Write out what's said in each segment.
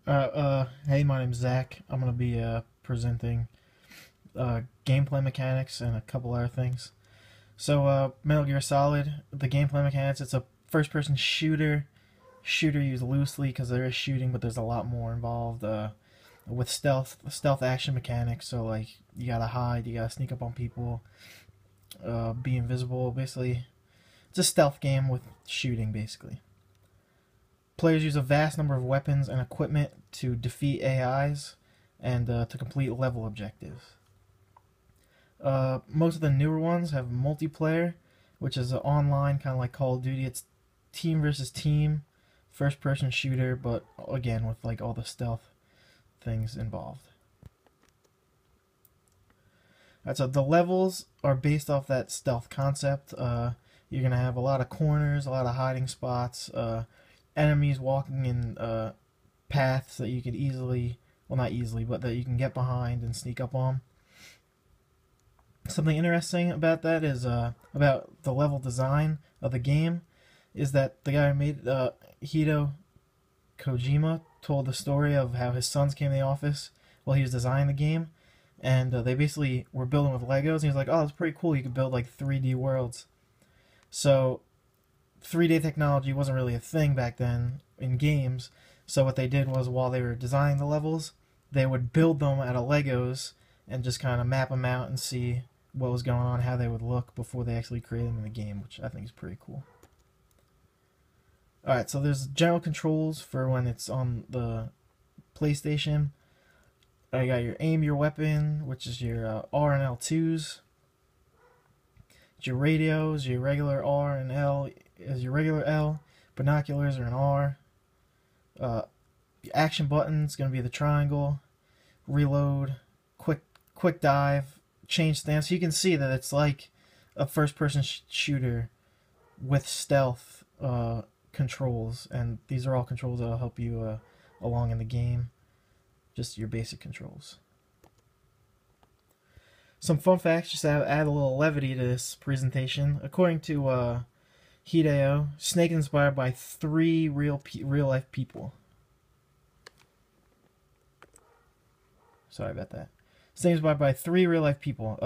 Hey, my name's Zach. I'm gonna be presenting gameplay mechanics and a couple other things. So, Metal Gear Solid, the gameplay mechanics, it's a first-person shooter. Shooter used loosely because there is shooting, but there's a lot more involved with stealth action mechanics. So, like, you gotta hide, you gotta sneak up on people, be invisible. Basically, it's a stealth game with shooting, basically. Players use a vast number of weapons and equipment to defeat AIs and to complete level objectives. Most of the newer ones have multiplayer, which is an online kind of like Call of Duty. It's team versus team, first-person shooter, but again with like all the stealth things involved. Alright, so the levels are based off that stealth concept. You're gonna have a lot of corners, a lot of hiding spots. Enemies walking in paths that you could easily, well, not easily, but that you can get behind and sneak up on. Something interesting about that is about the level design of the game is that the guy who made Hideo Kojima told the story of how his sons came to the office while he was designing the game, and they basically were building with Legos, and he was like, "Oh, that's pretty cool. You could build like 3D worlds." So 3D technology wasn't really a thing back then in games, so what they did was while they were designing the levels, they would build them out of Legos and just kind of map them out and see what was going on, how they would look before they actually created them in the game, which I think is pretty cool. Alright, so there's general controls for when it's on the PlayStation. You got your aim, your weapon, which is your R and L2s. Your radios, your regular R and L is your regular L. Binoculars are an R. The action button's gonna be the triangle. Reload, quick dive, change stance. So you can see that it's like a first-person shooter with stealth controls, and these are all controls that'll help you along in the game. Just your basic controls. Some fun facts, just to add a little levity to this presentation. According to Hideo, Snake is inspired by 3 real life people. Sorry about that. Snake is inspired by 3 real life people.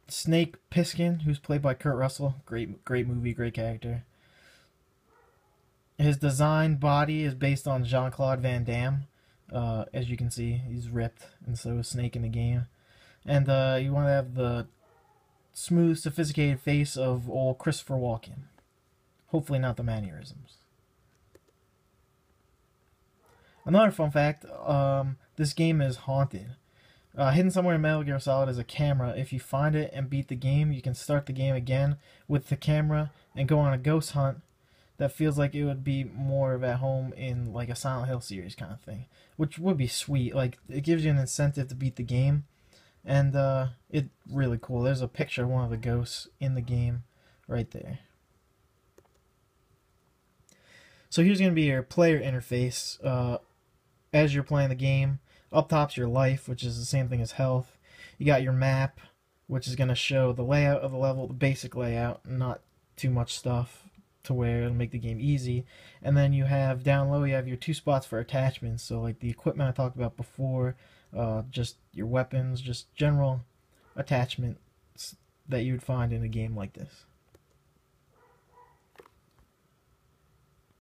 Snake Plissken, who's played by Kurt Russell, great movie, great character. His design body is based on Jean-Claude Van Damme. As you can see, he's ripped, and so is Snake in the game. And you want to have the smooth, sophisticated face of old Christopher Walken. Hopefully not the mannerisms. Another fun fact, this game is haunted. Hidden somewhere in Metal Gear Solid is a camera. If you find it and beat the game, you can start the game again with the camera and go on a ghost hunt that feels like it would be more of at home in like a Silent Hill series kind of thing, which would be sweet. Like, it gives you an incentive to beat the game, and it's really cool. There's a picture of one of the ghosts in the game right there. So here's going to be your player interface as you're playing the game. Up top's your life, which is the same thing as health. You got your map, which is going to show the layout of the level, the basic layout, not too much stuff to where it'll make the game easy. And then you have down low, you have your 2 spots for attachments. So like the equipment I talked about before, just your weapons, just general attachments that you would find in a game like this.